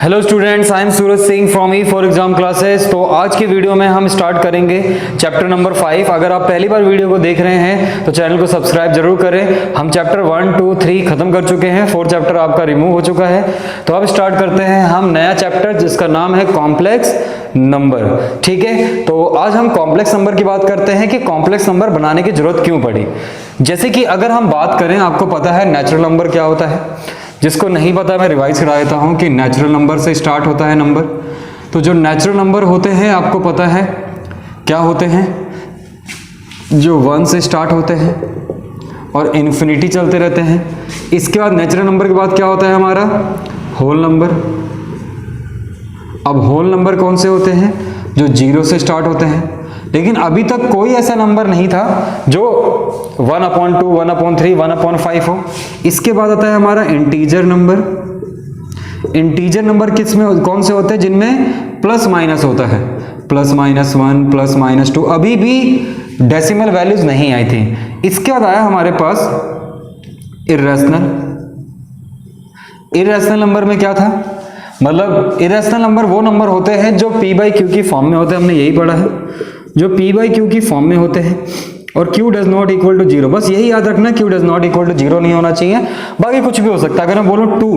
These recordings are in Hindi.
Hello students, I am Suraj Singh from E for exam classes. तो आज की वीडियो में हम स्टार्ट करेंगे चैप्टर नंबर 5। अगर आप पहली बार वीडियो को देख रहे हैं तो चैनल को सब्सक्राइब जरूर करें। हम चैप्टर 1, 2, 3 खत्म कर चुके हैं, 4th चैप्टर आपका रिमूव हो चुका है। तो अब स्टार्ट करते हैं हम नया चैप्टर जिसका नाम है कॉम्प्लेक्स नंबर। ठीक है, तो आज हम कॉम्प्लेक्स नंबर की बात करते हैं कि कॉम्प्लेक्स नंबर बनाने की जरूरत क्यों पड़ी। जैसे कि अगर हम बात करें, आपको पता है नेचुरल नंबर क्या होता है। जिसको नहीं पता मैं रिवाइज करा देता हूं कि नेचुरल नंबर से स्टार्ट होता है नंबर। तो जो नेचुरल नंबर होते हैं आपको पता है क्या होते हैं, जो 1 से स्टार्ट होते हैं और इन्फिनिटी चलते रहते हैं। इसके बाद नेचुरल नंबर के बाद क्या होता है हमारा, होल नंबर। अब होल नंबर कौन से होते हैं, जो 0 से स्टार्ट होते हैं। लेकिन अभी तक कोई ऐसा नंबर नहीं था जो 1/2, 1/3, 1/5 हो। इसके बाद आता है हमारा इंटीजर नंबर। इंटीजर नंबर किस में कौन से होते हैं, जिनमें प्लस माइनस होता है, +-1, +-2। अभी भी डेसिमल वैल्यूज नहीं आई थी। इसके बाद आया हमारे पास इर्रेशनल। इर्रेशनल नंबर में क्या था, मतलब इर्रेशनल नंबर वो नंबर होते हैं जो p/q की फॉर्म में होते हैं। हमने यही पढ़ा है, जो p/q की फॉर्म में होते हैं और q does not equal to 0। बस यही याद रखना, q does not equal to 0 नहीं होना चाहिए। बाकी कुछ भी हो सकता है। अगर मैं बोलूं 2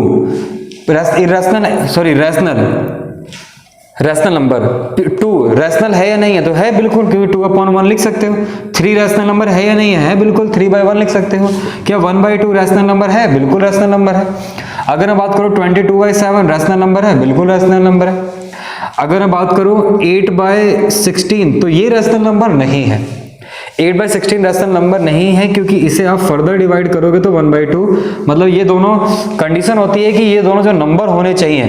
रैशनल नंबर 2 रैशनल है या नहीं है, तो है बिल्कुल, क्योंकि 2/1 लिख सकते हो। 3 रैशनल नंबर है या नहीं है, बिल्कुल 3/1 लिख सकते हो। क्या 1/2 रैशनल नंबर है, बिल्कुल रैशनल नंबर है। अगर मैं बात करूं 22/7 रैशनल नंबर है, बिल्कुल रैशनल नंबर है। अगर मैं बात करूं 8/16 तो ये रैशनल नंबर नहीं है। 8/16 रैशनल नंबर नहीं है, क्योंकि इसे आप फर्दर डिवाइड करोगे तो 1/2, मतलब ये दोनों कंडीशन होती है कि ये दोनों जो नंबर होने चाहिए,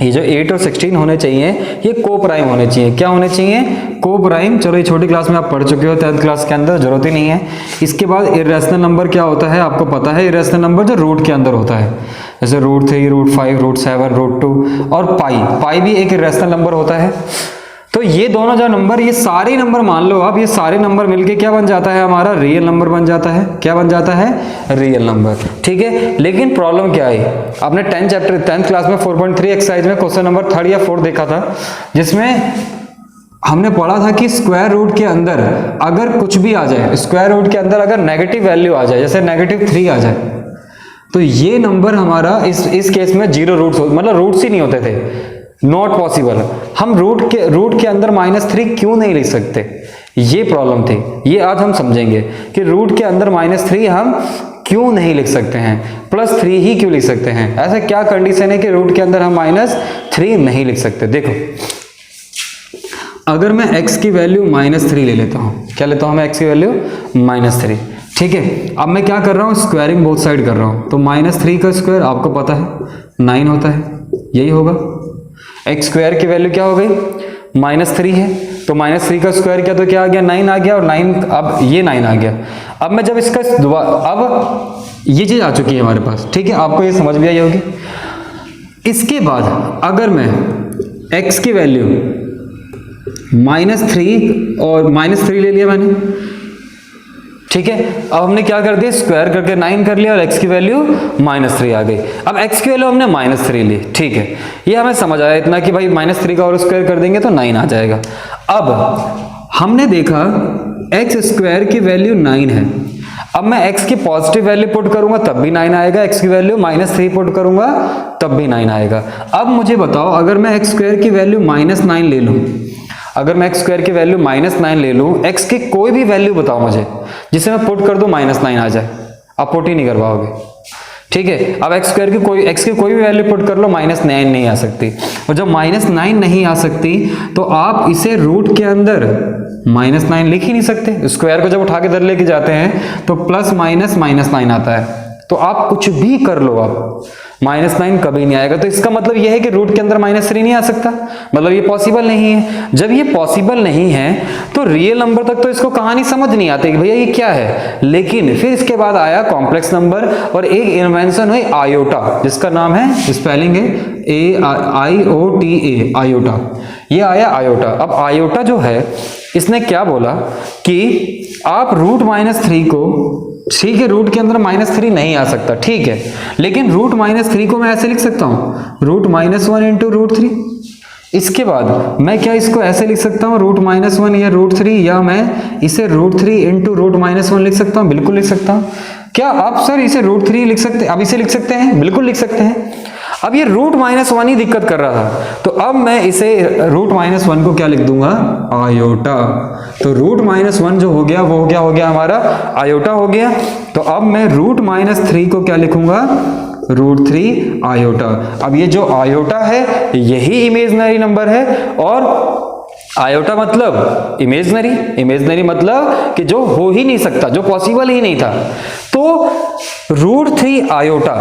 ये जो 8 और 16 होने चाहिए, ये को प्राइम होने चाहिए। क्या होने चाहिए, को प्राइम। चलो ये छोटी क्लास में आप पढ़ चुके हो, 10th क्लास के अंदर, जरूरत ही नहीं है। इसके बाद इर्रेशनल नंबर क्या होता है, आपको पता है। इर्रेशनल नंबर जो रूट के अंदर होता है, जैसे √3, √5, √7, √2 और पाई भी एक इर्रेशनल नंबर होता है। तो ये दोनों जो नंबर, ये सारे नंबर मान लो आप, ये सारे नंबर मिलके क्या बन जाता है, हमारा रियल नंबर बन जाता है। क्या बन जाता है, रियल नंबर। ठीक है, लेकिन प्रॉब्लम क्या है, आपने 10th क्लास में 4.3 एक्सरसाइज में क्वेश्चन नंबर 3 या 4 देखा था, जिसमें हमने पढ़ा था कि स्क्वायर रूट के अंदर अगर कुछ भी आ जाए, स्क्वायर रूट के अंदर अगर नेगेटिव वैल्यू आ जाए, जैसे -3 आ जाए, तो ये नंबर हमारा इस केस में 0 रूट्स, मतलब रूट्स ही नहीं होते थे, नॉट पॉसिबल। हम रूट के अंदर -3 क्यों नहीं लिख सकते, ये प्रॉब्लम थी। ये आज हम समझेंगे कि रूट के अंदर -3 हम क्यों नहीं लिख सकते हैं, +3 ही क्यों लिख सकते हैं। ऐसा क्या कंडीशन है कि रूट के अंदर हम -3 नहीं लिख सकते। देखो, अगर मैं x की वैल्यू -3 ले लेता हूं, क्या लेता हूं मैं x की वैल्यू -3। ठीक है, अब मैं क्या कर रहा हूं, स्क्वायरिंग बोथ साइड कर रहा हूं। तो -3 का स्क्वायर आपको पता है 9 होता है, यही होगा। x² की वैल्यू क्या हो गई, -3 है, तो -3 का स्क्वायर किया तो क्या आ गया, 9 आ गया। और 9, अब ये 9 आ गया। अब मैं जब इसका अब ये चीज आ चुकी है हमारे पास। ठीक है, आपको ये समझ भी आई होगी। इसके बाद अगर मैं x की वैल्यू -3 और -3 ले लिया मैंने, ठीक है। अब हमने क्या कर दिया, स्क्वायर करके 9 कर लिया और x की वैल्यू -3 आ गई। अब x की वैल्यू हमने -3 ली, ठीक है। ये हमें समझ आया इतना कि भाई -3 का और स्क्वायर कर देंगे तो 9 आ जाएगा। अब हमने देखा x² की वैल्यू 9 है। अब मैं x की पॉजिटिव वैल्यू पुट करूंगा तब भी 9 आएगा, x की वैल्यू -3 पुट करूंगा तब भी 9 आएगा। अब मुझे बताओ, अगर मैं x² की वैल्यू -9 ले लूं, अगर मैं x² की वैल्यू -9 ले लूं, x की कोई भी वैल्यू बताओ मुझे जिसे मैं पुट कर दूं -9 आ जाए, आप पुट ही नहीं कर पाओगे। ठीक है, अब x² की x की कोई भी वैल्यू पुट कर लो, -9 नहीं आ सकती। और जब -9 नहीं आ सकती तो आप इसे रूट के अंदर -9 लिख ही नहीं सकते। स्क्वायर को जब उठा के इधर लेके जाते हैं तो +-9 आता है। तो आप कुछ भी कर लो, आप -9 कभी नहीं आएगा। तो इसका मतलब यह है कि रूट के अंदर -3 नहीं आ सकता, मतलब ये पॉसिबल नहीं है। जब ये पॉसिबल नहीं है तो रियल नंबर तक तो इसको कहानी समझ नहीं आती कि भैया ये क्या है। लेकिन फिर इसके बाद आया कॉम्प्लेक्स नंबर और एक इन्वेंशन हुई आयोटा, जिसका नाम है, स्पेलिंग है AIOTA, आयोटा। ये आया आयोटा। अब आयोटा जो है, इसने क्या बोला कि आप √-3 को 3 के रूट के अंदर -3 नहीं आ सकता, ठीक है, लेकिन रूट -3 को मैं ऐसे लिख सकता हूँ, रूट -1 इंटू √3। इसके बाद मैं क्या इसको ऐसे लिख सकता हूँ, रूट -1 या √3, या मैं इसे √3 इंटू रूट -1 लिख सकता हूँ, बिल्कुल लिख सकता हूँ। क्या आप सर इसे √3 लिख सकते हैं, अब इसे लिख सकते हैं, बिल्कुल लिख सकते हैं। अब ये रूट -1 ही दिक्कत कर रहा था, तो अब मैं इसे रूट -1 को क्या लिख दूंगा, आयोटा। तो रूट -1 जो हो गया वो क्या हो गया हमारा, आयोटा हो गया। तो अब मैं रूट -3 को क्या लिखूंगा, √3 आयोटा। अब ये जो आयोटा है यही इमेजिनरी नंबर है, और आयोटा मतलब इमेजिनरी, इमेजिनरी मतलब कि जो हो ही नहीं सकता, जो पॉसिबल ही नहीं था। तो √3 आयोटा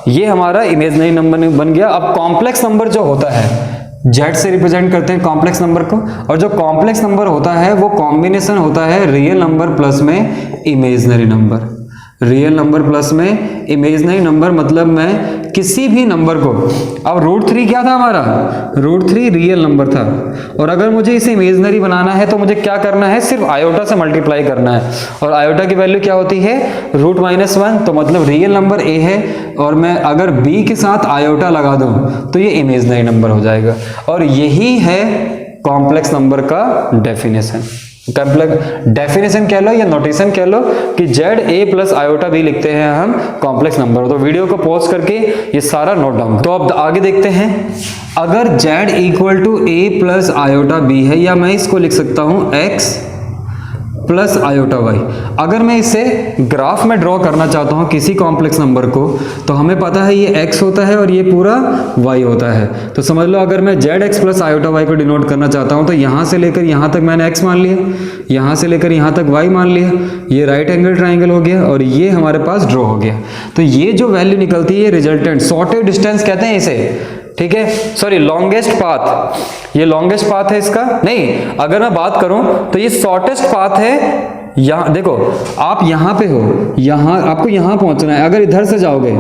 ये हमारा इमेजिनरी नंबर बन गया। अब कॉम्प्लेक्स नंबर जो होता है जेड से रिप्रेजेंट करते हैं कॉम्प्लेक्स नंबर को, और जो कॉम्प्लेक्स नंबर होता है वो कॉम्बिनेशन होता है रियल नंबर प्लस में imaginary number. Real number plus में इमेजिनरी नंबर मतलब मैं किसी भी नंबर को, अब √3 क्या था हमारा, √3 रियल नंबर था, और अगर मुझे इसे इमेजिनरी बनाना है तो मुझे क्या करना है, सिर्फ आयोटा से मल्टीप्लाई करना है, और आयोटा की वैल्यू क्या होती है, रूट -1, तो मतलब रियल नंबर a है, और मैं अगर b के साथ आयोटा लगा दूं तो ये इमेजिनरी नंबर हो जाएगा। और यही है कॉम्प्लेक्स नंबर का डेफिनेशन। डेफिनेशन कह लो या नोटेशन कह लो कि ZA प्लस आयोटा भी लिखते हैं हम कॉम्प्लेक्स नंबर। तो वीडियो को पॉज करके ये सारा नोट डाउन। तो अब आगे देखते हैं, अगर Z equal to A plus iota B है, या मैं इसको लिख सकता हूं X प्लस आयोटा Y। अगर मैं इसे ग्राफ में ड्रॉ करना चाहता हूं किसी कॉम्प्लेक्स नंबर को, तो हमें पता है ये x होता है और ये पूरा y होता है। तो समझ लो अगर मैं ZX प्लस आयोटा y को डिनोट करना चाहता हूं तो यहां से लेकर यहां तक मैंने x मान लिया, यहां से लेकर यहां तक y मान लिया, ये राइट एंगल ट्राइंगल हो गया, और ये हमारे पास ड्रॉ हो गया। तो ये जो वैल्यू निकलती है ये रिजल्टेंट शॉर्टेस्ट डिस्टेंस कहते हैं इसे, ठीक है, सॉरी लॉन्गेस्ट पाथ, ये लॉन्गेस्ट पाथ है इसका, नहीं अगर मैं बात करूं तो ये शॉर्टेस्ट पाथ है। यहां देखो आप यहां पे हो, यहां आपको यहां पहुंचना है, अगर इधर से जाओगे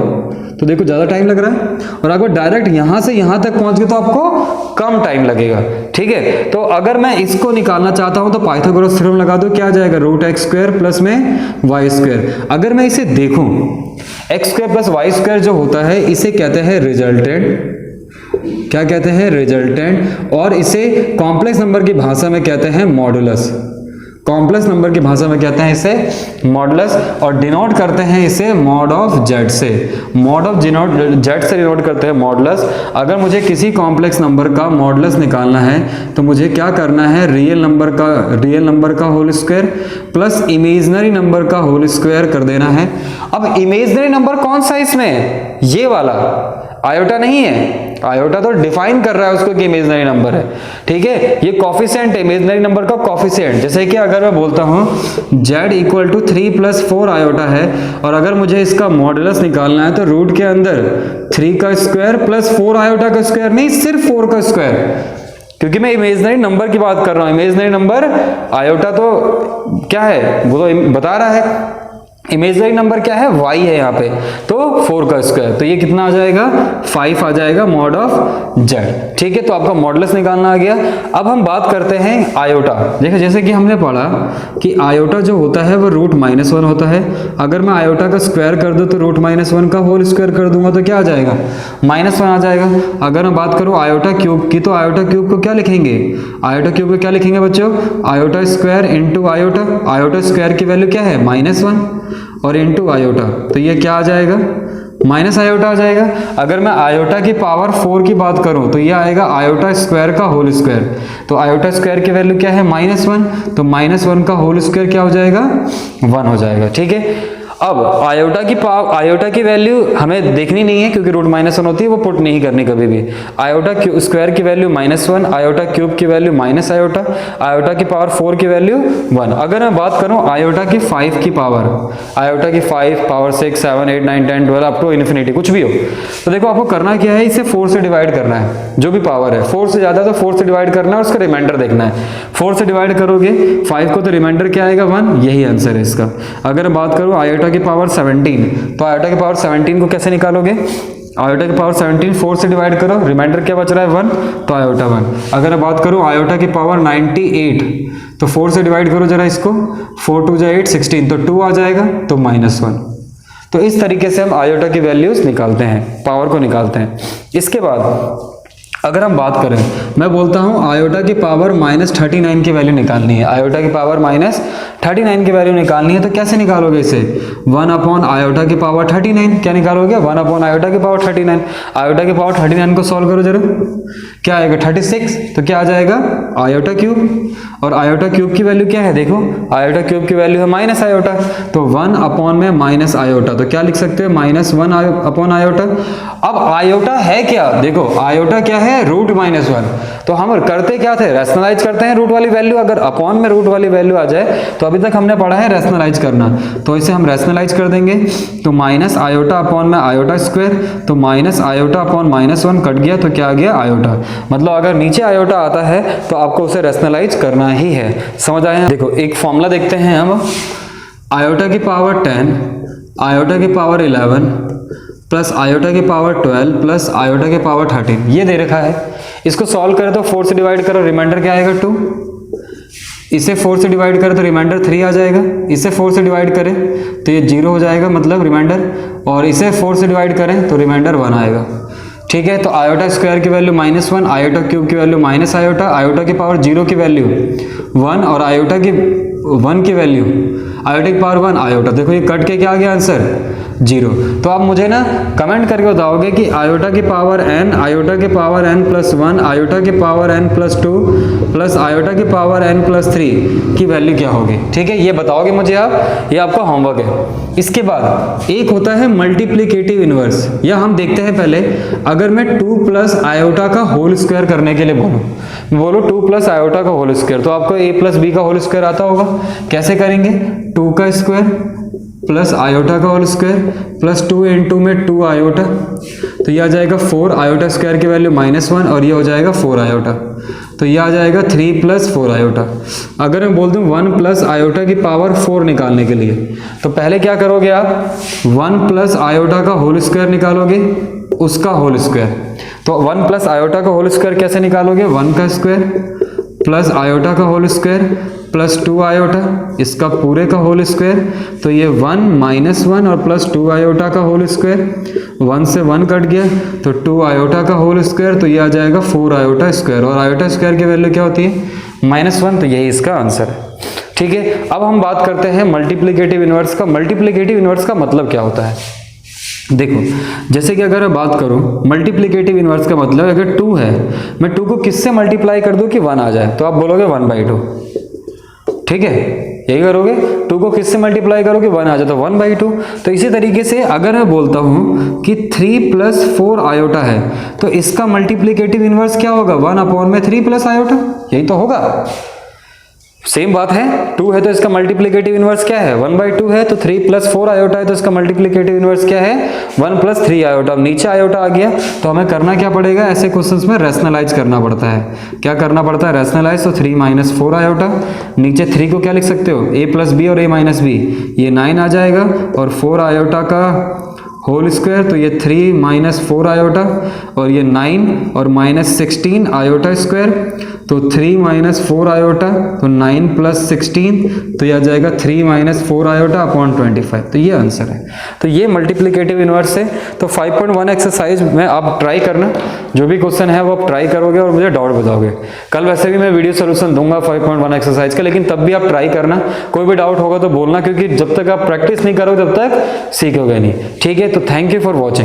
तो देखो ज्यादा टाइम लग रहा है, और अगर डायरेक्ट यहां से यहां तक पहुंच गए तो आपको कम टाइम लगेगा, ठीक है। तो अगर मैं इसको निकालना चाहता हूं तो पाइथागोरस थ्योरम लगा दो, क्या आ जाएगा, √x² प्लस में y²। अगर मैं इसे देखूं x² प्लस y² जो होता है इसे कहते हैं रिजल्टेंट, क्या कहते हैं, रिजल्टेंट, और इसे कॉम्प्लेक्स नंबर की भाषा में कहते हैं मॉडुलस। कॉम्प्लेक्स नंबर की भाषा में कहते हैं इसे मॉडुलस, और डिनोट करते हैं इसे मॉड ऑफ z से, मॉड ऑफ z से डिनोट करते हैं मॉडुलस। अगर मुझे किसी कॉम्प्लेक्स नंबर का मॉडुलस निकालना है तो मुझे क्या करना है, रियल नंबर का whole square plus imaginary number का होल स्क्वायर कर देना है। अब इमेजिनरी नंबर कौन सा इसमें, ये वाला, आयोटा नहीं है, आयोटा तो डिफाइन कर रहा है उसको कि इमेजिनरी नंबर है, ठीक है, ये कॉफिशिएंट, इमेजिनरी नंबर का कॉफिशिएंट। जैसे कि अगर मैं बोलता हूं z equal to 3 plus 4 iota है, और अगर मुझे इसका मॉडुलस निकालना है तो रूट के अंदर 3 का स्क्वायर प्लस 4 आयोटा का स्क्वायर, नहीं सिर्फ 4 का स्क्वायर, क्योंकि मैं इमेजिनरी नंबर की बात कर रहा हूं। इमेजिनरी नंबर आयोटा तो क्या है, वो तो बता रहा है, इमेजिनरी नंबर क्या है, y है यहाँ पे, तो 4 का स्क्वायर, तो ये कितना आ जाएगा, 5 आ जाएगा मॉड ऑफ z, ठीक है। तो आपका मॉडुलस निकालना आ गया। अब हम बात करते हैं आयोटा। देखो जैसे कि हमने पढ़ा कि आयोटा जो होता है वो रूट -1 होता है। अगर मैं आयोटा का स्क्वायर कर दूं तो रूट -1 का होल स्क्वायर कर दूंगा तो क्या आ जाएगा, -1 आ जाएगा। अगर मैं बात करूं आयोटा क्यूब की, तो आयोटा क्यूब को क्या लिखेंगे, आयोटा क्यूब को क्या लिखेंगे बच्चों, iota square into iota, iota square की वैल्यू क्या है, -1 और इंटू आयोटा, तो ये क्या आ जाएगा, माइनस आयोटा आ जाएगा। अगर मैं आयोटा की पावर 4 की बात करूं तो ये आएगा आयोटा स्क्वायर का होल स्क्वायर, तो आयोटा स्क्वायर की वैल्यू क्या है, -1, तो -1 का होल स्क्वायर क्या हो जाएगा, 1 हो जाएगा, ठीक है। अब आयोटा की वैल्यू हमें देखनी नहीं है क्योंकि रूट -1 होती है, वो पुट नहीं करनी कभी भी। आयोटा स्क्वायर की वैल्यू -1, आयोटा क्यूब की वैल्यू माइनस आयोटा, आयोटा की पावर 4 की वैल्यू 1। अगर मैं बात करूं आयोटा की 5 की पावर, आयोटा की 5 पावर 6 7 8 9 10 12 अप टू इन्फिनिटी कुछ भी हो, तो देखो आपको करना क्या है, इसे 4 से डिवाइड करना है। जो भी पावर है 4 से ज्यादा तो 4 से डिवाइड करना है, उसका रिमाइंडर देखना है। 4 से डिवाइड करोगे 5 को तो रिमाइंडर क्या आएगा, 1, यही आंसर है इसका। अगर मैं बात करूं आयोटा की पावर 17, तो आयोटा की पावर 17 को कैसे निकालोगे, आयोटा की पावर 17 4 से डिवाइड करो, रिमाइंडर क्या बच रहा है 1, तो आयोटा 1। अगर मैं बात करूं आयोटा की पावर 98, तो 4 से डिवाइड करो जरा इसको, 4 2 जा 8 16, तो 2 आ जाएगा, तो -1। तो इस तरीके से हम आयोटा की वैल्यूज निकालते हैं, पावर को निकालते हैं। इसके बाद अगर हम बात करें, मैं बोलता हूं आयोटा की पावर -39 की वैल्यू निकालनी है, आयोटा की पावर -39 की वैल्यू निकालनी है, तो कैसे निकालोगे इसे? 1 अपॉन आयोटा की पावर 39, क्या निकालोगे? 1 अपॉन आयोटा की पावर 39। आयोटा की पावर 39 को सॉल्व करो जरा, क्या आएगा? 36, तो क्या आ जाएगा? आयोटा क्यूब, और आयोटा क्यूब की वैल्यू क्या है? देखो आयोटा क्यूब की वैल्यू है माइनस आयोटा, तो 1 अपॉन में माइनस आयोटा, तो क्या लिख सकते हो? -1 अपॉन आयोटा। अब आयोटा है क्या? देखो आयोटा क्या है? रूट -1। तो हम करते क्या थे? रैशनलाइज करते हैं रूट वाली वैल्यू। अगर अपॉन में रूट वाली वैल्यू आ जाए तो अभी तक हमने पढ़ा है रैशनलाइज करना, तो इसे हम रैशनलाइज कर देंगे। तो माइनस आयोटा अपॉन में आयोटा स्क्वायर, तो माइनस आयोटा अपॉन -1 कट गया, तो क्या आ गया? आयोटा। मतलब अगर नीचे आयोटा आता है तो आपको उसे रैशनलाइज करना ही है। समझ आया? देखो एक फॉर्मूला देखते हैं हम, आयोटा की पावर 10, आयोटा की पावर 11 प्लस आयोटा की पावर 12 प्लस आयोटा की पावर 13, ये दे रखा है। इसको सॉल्व करें तो 4 से डिवाइड करो, रिमाइंडर क्या आएगा? 2। इसे 4 से डिवाइड करें तो रिमाइंडर 3 आ जाएगा। इसे 4 से डिवाइड करें तो ये 0 हो जाएगा, मतलब रिमाइंडर, और इसे 4 से डिवाइड करें तो रिमाइंडर 1 आएगा। ठीक है, तो आयोटा स्क्वायर की वैल्यू -1, आयोटा क्यूब की वैल्यू माइनस आयोटा, आयोटा की पावर 0 की वैल्यू 1 और आयोटा की 1 की वैल्यू आयोटा की पावर 1 आयोटा। देखो ये कट के क्या आ गया आंसर? 0। तो आप मुझे ना कमेंट करके बताओगे कि आयोटा की पावर n, आयोटा की पावर n प्लस 1, आयोटा की power n plus 2 plus iota की पावर n प्लस 3 की वैल्यू क्या होगी। ठीक है, ये बताओगे मुझे आप, ये आपका होमवर्क है। इसके बाद एक होता है मल्टीप्लिकेटिव इनवर्स, या हम देखते हैं पहले, अगर मैं 2 प्लस आयोटा का होल स्क्वायर करने के लिए बोलो 2 प्लस आयोटा का होल स्क्वायर, तो आपको a प्लस बी का होल स्क्वायर आता होगा। कैसे करेंगे? 2 का स्क्वायर प्लस आयोटा का होल स्क्वायर प्लस 2 इंटू में 2 आयोटा, तो ये आ जाएगा 4, आयोटा स्क्वायर की वैल्यू -1 और ये हो जाएगा 4 आयोटा, तो ये आ जाएगा 3 प्लस 4 आयोटा। अगर मैं बोल दूं 1 प्लस आयोटा की पावर 4 निकालने के लिए, तो पहले क्या करोगे आप? 1 प्लस आयोटा का होल स्क्वायर निकालोगे, उसका होल स्क्वायर। तो 1 प्लस आयोटा का होल स्क्वायर कैसे निकालोगे? 1 का स्क्वायर प्लस आयोटा का होल स्क्वायर प्लस 2 आयोटा, इसका पूरे का होल स्क्वायर, तो ये 1 -1 और प्लस 2 आयोटा का होल स्क्वायर, 1 से 1 कट गया तो 2 आयोटा का होल स्क्वायर, तो ये आ जाएगा 4 आयोटा स्क्वायर, और आयोटा स्क्वायर की वैल्यू क्या होती है? -1, तो यही इसका आंसर है। ठीक है, अब हम बात करते हैं मल्टीप्लिकेटिव इनवर्स का। मल्टीप्लिकेटिव इनवर्स का मतलब क्या होता है? देखो जैसे कि अगर मैं बात करूं मल्टीप्लिकेटिव इनवर्स का मतलब, अगर 2 है, मैं 2 को किससे मल्टीप्लाई कर दूं कि 1 आ जाए, तो आप बोलोगे 1/2। ठीक है, यही करोगे। 2 को किससे मल्टीप्लाई करोगे? 1 आ जाए तो 1/2। तो इसी तरीके से अगर मैं बोलता हूं कि 3 प्लस 4 आयोटा है, तो इसका मल्टीप्लिकेटिव इनवर्स क्या होगा? 1/3 प्लस आयोटा, यही तो होगा। सेम बात है, 2 है तो इसका मल्टीप्लिकेटिव इनवर्स क्या है? 1/2 है, तो 3 प्लस 4 आयोटा है तो इसका मल्टीप्लिकेटिव इनवर्स क्या है? 1 प्लस 3 आयोटा। अब नीचे आयोटा आ गया तो हमें करना क्या पड़ेगा? ऐसे क्वेश्चंस में रैशनलाइज करना पड़ता है। क्या करना पड़ता है? रैशनलाइज। तो 3 माइनस 4 आयोटा, नीचे 3 को क्या लिख सकते हो? a प्लस बी और a माइनस बी, ये 9 आ जाएगा, और 4 आयोटा का होल स्क्वायर, तो ये 3 माइनस 4 आयोटा, और ये 9 और -16 आयोटा स्क्वायर, तो 3 माइनस 4 आयोटा, तो 9 प्लस 16, तो ये आ जाएगा 3 माइनस 4 आयोटा अपॉन 25। तो ये आंसर है। तो ये मल्टीप्लिकेटिव इनवर्स है। तो 5.1 एक्सरसाइज में आप ट्राई करना, जो भी क्वेश्चन है वो आप ट्राई करोगे और मुझे डाउट बताओगे। कल वैसे भी मैं वीडियो सोल्यूशन दूंगा 5.1 एक्सरसाइज का, लेकिन तब भी आप ट्राई करना। कोई भी डाउट होगा तो बोलना, क्योंकि जब तक आप प्रैक्टिस नहीं करोगे तब तक सीखोगे नहीं। ठीक है, तो थैंक यू फॉर वॉचिंग।